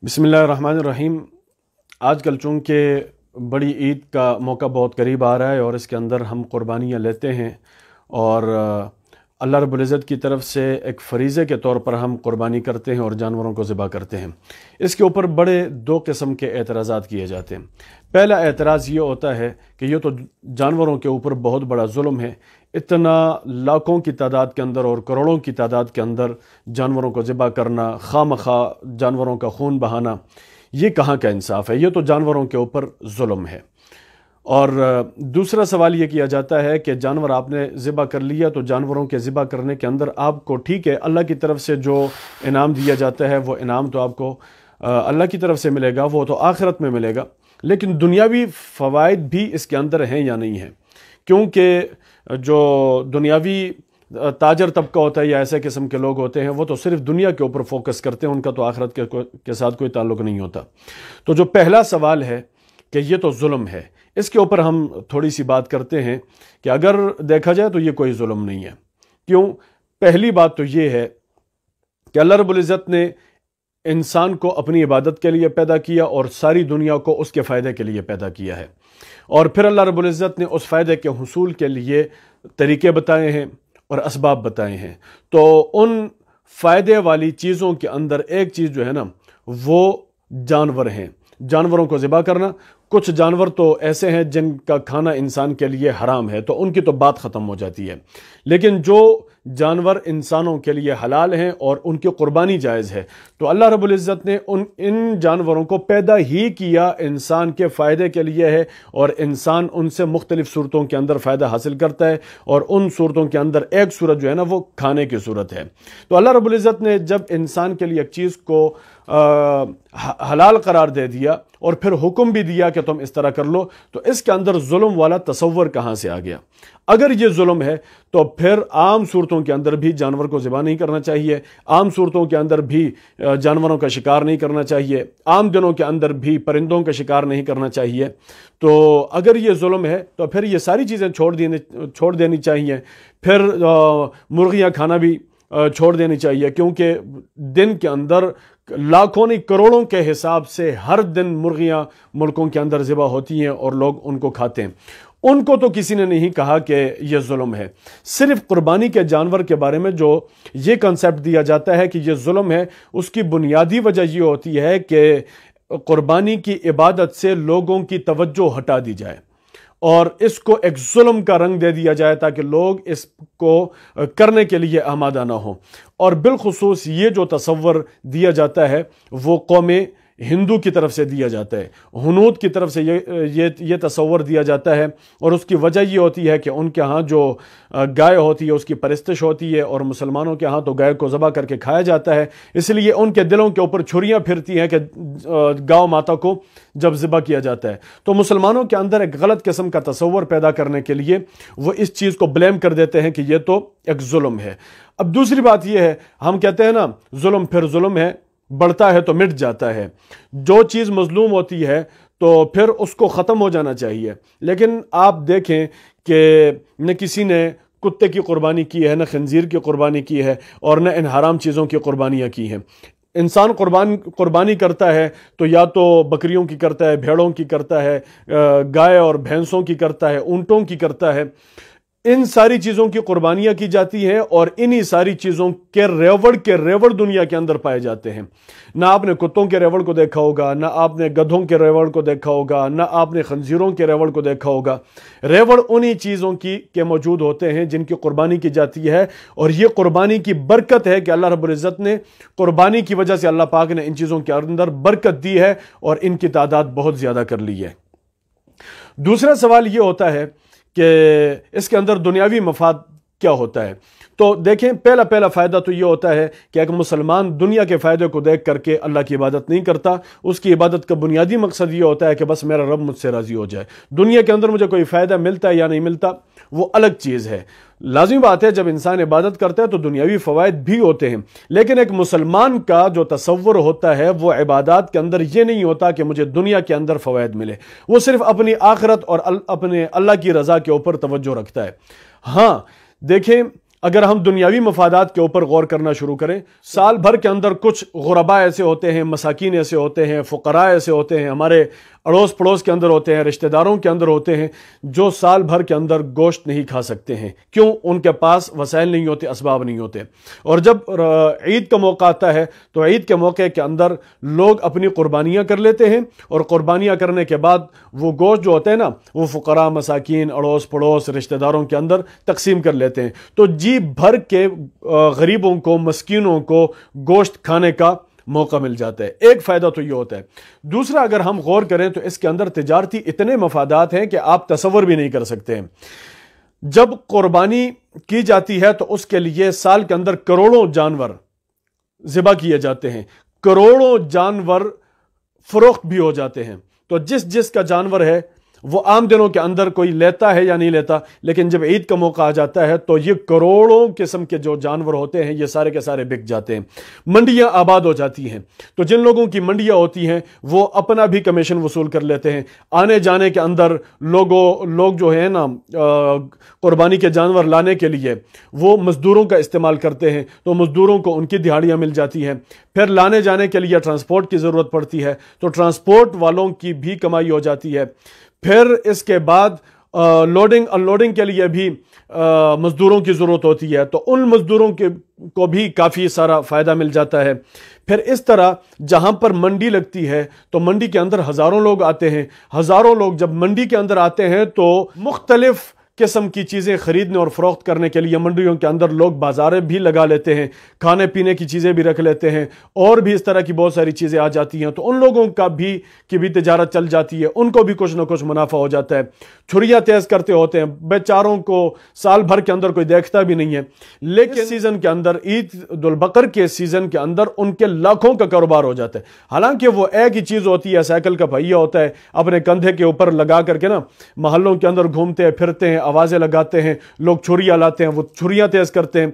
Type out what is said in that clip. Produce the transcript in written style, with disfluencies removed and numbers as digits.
बिस्मिल्लाहिर्रहमानिर्रहीम। आज कल चूँकि बड़ी ईद का मौका बहुत करीब आ रहा है और इसके अंदर हम कुर्बानियाँ लेते हैं और अल्लाह रब्बुल इज़्ज़त की तरफ से एक फ़रीज़े के तौर पर हम कुर्बानी करते हैं और जानवरों को ज़िबा करते हैं। इसके ऊपर बड़े दो किस्म के एतराज़ात किए जाते हैं। पहला एतराज़ ये होता है कि ये तो जानवरों के ऊपर बहुत बड़ा जुल्म है, इतना लाखों की तादाद के अंदर और करोड़ों की तादाद के अंदर जानवरों को ज़िबा करना, खामखा जानवरों का खून बहाना, ये कहाँ का इंसाफ है? ये तो जानवरों के ऊपर जुल्म है। और दूसरा सवाल ये किया जाता है कि जानवर आपने ज़िबा कर लिया तो जानवरों के ज़िबा करने के अंदर आपको ठीक है अल्लाह की तरफ से जो इनाम दिया जाता है वो इनाम तो आपको अल्लाह की तरफ से मिलेगा, वो तो आखिरत में मिलेगा, लेकिन दुनियावी फ़वाइद भी इसके अंदर हैं या नहीं है? क्योंकि जो दुनियावी ताजर तबका होता है या ऐसे किस्म के लोग होते हैं वो तो सिर्फ दुनिया के ऊपर फोकस करते हैं, उनका तो आखिरत के साथ कोई ताल्लुक़ नहीं होता। तो जो पहला सवाल है कि ये तो जुल्म है, इसके ऊपर हम थोड़ी सी बात करते हैं कि अगर देखा जाए तो ये कोई जुल्म नहीं है। क्यों? पहली बात तो ये है कि अल्लाह रब्बुल इज़्ज़त ने इंसान को अपनी इबादत के लिए पैदा किया और सारी दुनिया को उसके फ़ायदे के लिए पैदा किया है, और फिर अल्लाह रब्बुल इज़्ज़त ने उस फ़ायदे के हुसूल के लिए तरीके बताए हैं और असबाब बताए हैं। तो उन फ़ायदे वाली चीज़ों के अंदर एक चीज़ जो है ना वो जानवर हैं। जानवरों को ज़िबा करना, कुछ जानवर तो ऐसे हैं जिनका खाना इंसान के लिए हराम है तो उनकी तो बात ख़त्म हो जाती है, लेकिन जो जानवर इंसानों के लिए हलाल हैं और उनकी कुर्बानी जायज़ है तो अल्लाह रब्बुल इज़्ज़त ने इन जानवरों को पैदा ही किया इंसान के फ़ायदे के लिए है, और इंसान उनसे मुख्तलिफ़ सूरतों के अंदर फ़ायदा हासिल करता है, और उन सूरतों के अंदर एक सूरत जो है ना वो खाने की सूरत है। तो अल्लाह रब्बुल इज़्ज़त ने जब इंसान के लिए एक चीज़ को हलाल करार दे दिया और फिर हुक्म भी दिया कि तुम इस तरह कर लो, तो इसके अंदर जुल्म वाला तसव्वुर कहाँ से आ गया? अगर ये जुल्म है तो फिर आम सूरतों के अंदर भी जानवर को ज़िबा नहीं करना चाहिए, आम सूरतों के अंदर भी जानवरों का शिकार नहीं करना चाहिए, आम दिनों के अंदर भी परिंदों का शिकार नहीं करना चाहिए। तो अगर ये जुल्म है तो फिर ये सारी चीज़ें छोड़ देनी चाहिए। फिर मुर्गियाँ खाना भी छोड़ देनी चाहिए, क्योंकि दिन के अंदर लाखों नहीं करोड़ों के हिसाब से हर दिन मुर्गियां मुल्कों के अंदर ज़िबा होती हैं और लोग उनको खाते हैं। उनको तो किसी ने नहीं कहा कि यह जुल्म है। सिर्फ कुर्बानी के जानवर के बारे में जो ये कंसेप्ट दिया जाता है कि यह जुल्म है, उसकी बुनियादी वजह यह होती है कि कुर्बानी की इबादत से लोगों की तवज्जो हटा दी जाए और इसको एक जुल्म का रंग दे दिया जाए ताकि लोग इसको करने के लिए आमादा ना हो। और बिलखुसूस ये जो तसव्वुर दिया जाता है वो कौम हिंदू की तरफ से दिया जाता है, हुनूद की तरफ से ये तसव्वुर दिया जाता है, और उसकी वजह ये होती है कि उनके यहाँ जो गाय होती है उसकी परस्तिश होती है और मुसलमानों के यहाँ तो गाय को ज़बह करके खाया जाता है, इसलिए उनके दिलों के ऊपर छुरियाँ फिरती हैं कि गौ माता को जब ज़िबा किया जाता है तो मुसलमानों के अंदर एक गलत किस्म का तसव्वुर पैदा करने के लिए वो इस चीज़ को ब्लेम कर देते हैं कि ये तो एक जुल्म है। अब दूसरी बात यह है, हम कहते हैं ना जुल्म फिर जुल्म है, बढ़ता है तो मिट जाता है। जो चीज़ मजलूम होती है तो फिर उसको ख़त्म हो जाना चाहिए, लेकिन आप देखें कि न किसी ने कुत्ते की कुर्बानी की है, न खंजीर की कुर्बानी की है, और न इन हराम चीज़ों की कुर्बानियाँ की हैं। इंसान कुर्बानी करता है तो या तो बकरियों की करता है, भेड़ों की करता है, गाय और भैंसों की करता है, ऊँटों की करता है। इन सारी चीज़ों की कुर्बानियाँ की जाती हैं और इन्हीं सारी चीज़ों के रेवड़ दुनिया के अंदर पाए जाते हैं। ना आपने कुत्तों के रेवड़ को देखा होगा, ना आपने गधों के रेवड़ को देखा होगा, ना आपने खंजीरों के रेवड़ को देखा होगा। रेवड़ उन्हीं चीज़ों के मौजूद होते हैं जिनकी कुर्बानी की जाती है, और ये कुर्बानी की बरकत है कि अल्लाह रब्बुल इज़्ज़त ने कुर्बानी की वजह से अल्लाह पाक ने इन चीज़ों के अंदर बरकत दी है और इनकी तादाद बहुत ज़्यादा कर ली है। दूसरा सवाल ये होता है कि इसके अंदर दुनियावी मफाद क्या होता है? तो देखें, पहला फ़ायदा तो ये होता है कि एक मुसलमान दुनिया के फ़ायदे को देख करके अल्लाह की इबादत नहीं करता। उसकी इबादत का बुनियादी मकसद ये होता है कि बस मेरा रब मुझसे राज़ी हो जाए। दुनिया के अंदर मुझे कोई फ़ायदा मिलता है या नहीं मिलता वो अलग चीज़ है। लाज़मी बात है जब इंसान इबादत करता है तो दुनियावी फ़वाइद भी होते हैं, लेकिन एक मुसलमान का जो तसव्वुर होता है वो इबादत के अंदर ये नहीं होता कि मुझे दुनिया के अंदर फ़वाइद मिले। वो सिर्फ अपनी आखिरत और अपने अल्लाह की रज़ा के ऊपर तवज्जो रखता है। हाँ, देखें اگر ہم دنیاوی مفادات کے اوپر غور کرنا شروع کریں، سال بھر کے اندر کچھ غربا ایسے ہوتے ہیں، مساکین ایسے ہوتے ہیں، فقراء ایسے ہوتے ہیں، ہمارے اڑوس پڑوس کے اندر ہوتے ہیں، رشتہ داروں کے اندر ہوتے ہیں، جو سال بھر کے اندر گوشت نہیں کھا سکتے ہیں۔ کیوں؟ ان کے پاس وسائل نہیں ہوتے، اسباب نہیں ہوتے۔ اور جب عید کا موقع آتا ہے تو عید کے موقع کے اندر لوگ اپنی قربانیاں کر لیتے ہیں، اور قربانیاں کرنے کے بعد وہ گوشت جو ہوتا ہے نا، وہ فقراء، مساکین، اڑوس پڑوس، رشتہ داروں کے اندر تقسیم کر لیتے ہیں۔ تو جی بھر کے غریبوں کو، مسکینوں کو گوشت کھانے کا موقع مل جاتا ہے۔ ایک فائدہ تو یہ ہوتا ہے۔ دوسرا، اگر ہم غور کریں تو اس کے اندر تجارتی اتنے مفادات ہیں کہ آپ تصور بھی نہیں کر سکتے ہیں۔ جب قربانی کی جاتی ہے تو اس کے لیے سال کے اندر کروڑوں جانور ذبح کیے جاتے ہیں، کروڑوں جانور فروخت بھی ہو جاتے ہیں۔ تو جس کا جانور ہے وہ عام دنوں کے اندر کوئی لیتا ہے یا نہیں لیتا، لیکن جب عید کا موقع آ جاتا ہے تو یہ کروڑوں قسم کے جو جانور ہوتے ہیں یہ سارے کے سارے بک جاتے ہیں، منڈیاں آباد ہو جاتی ہیں۔ تو جن لوگوں کی منڈیاں ہوتی ہیں وہ اپنا بھی کمیشن وصول کر لیتے ہیں۔ آنے جانے کے اندر لوگ جو ہیں نا قربانی کے جانور لانے کے لیے وہ مزدوروں کا استعمال کرتے ہیں، تو مزدوروں کو ان کی دہاڑیاں مل جاتی ہیں۔ پھر لانے جانے کے لیے ٹرانسپورٹ کی ضرورت پڑتی ہے، تو ٹرانسپورٹ والوں کی بھی کمائی ہو جاتی ہے۔ پھر اس کے بعد لوڈنگ ان لوڈنگ کے لیے بھی مزدوروں کی ضرورت ہوتی ہے، تو ان مزدوروں کو بھی کافی سارا فائدہ مل جاتا ہے۔ پھر اس طرح جہاں پر منڈی لگتی ہے تو منڈی کے اندر ہزاروں لوگ آتے ہیں، ہزاروں لوگ جب منڈی کے اندر آتے ہیں تو مختلف قسم کی چیزیں خریدنے اور فروخت کرنے کے لیے منڈیوں کے اندر لوگ بازاریں بھی لگا لیتے ہیں، کھانے پینے کی چیزیں بھی رکھ لیتے ہیں، اور بھی اس طرح کی بہت ساری چیزیں آ جاتی ہیں، تو ان لوگوں کی بھی تجارت چل جاتی ہے، ان کو بھی کچھ نہ کچھ منافع ہو جاتا ہے۔ چھریاں تیز کرتے ہوتے ہیں، بیچاروں کو سال بھر کے اندر کوئی دیکھتا بھی نہیں ہے، لیکن سیزن کے اندر، عید البقر کے سیزن کے اندر ان کے لاکھوں کا کاروبار ہو جاتا ہے۔ حالانکہ وہ ایک ہی چیز ہوتی ہے، سائیکل کا پہیہ ہوتا ہے، اپنے کندھے کے اوپر لگا کر کے نا محلوں کے اندر گھومتے ہیں، پھرتے ہیں، آوازیں لگاتے ہیں، لوگ چھریاں لاتے ہیں، وہ چھریاں تیز کرتے ہیں،